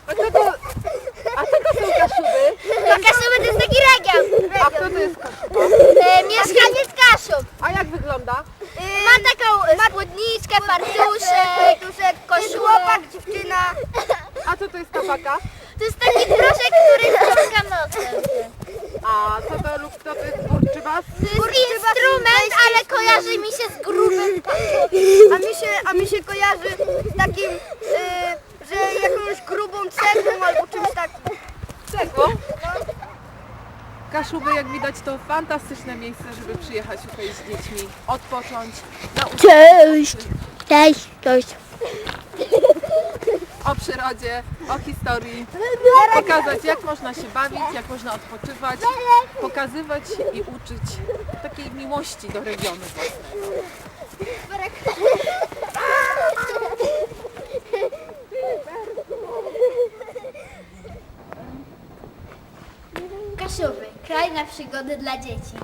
A co to są Kaszuby? Kaszuby to jest taki region. A kto to jest Kaszuba? Mieszkaniec Kaszub. A jak wygląda? Ma taką spódniczkę, fartuszek, koszulę. dziewczyna. A co to jest tabaka? To jest taki proszek, który wciąga nosem. A co to lub kto to jest burczy was? To jest instrument, ale kojarzy mi się z grubym. A mi się kojarzy z takim, że jakąś grubą cegłą albo czymś takim. Czego? Kaszuby, jak widać, to fantastyczne miejsce, żeby przyjechać tutaj z dziećmi, odpocząć, nauczyć Cześć. Cześć, cześć. o przyrodzie, o historii, pokazać, jak można się bawić, jak można odpoczywać, pokazywać i uczyć takiej miłości do regionu własnego. Kaszuby, kraj na przygody dla dzieci.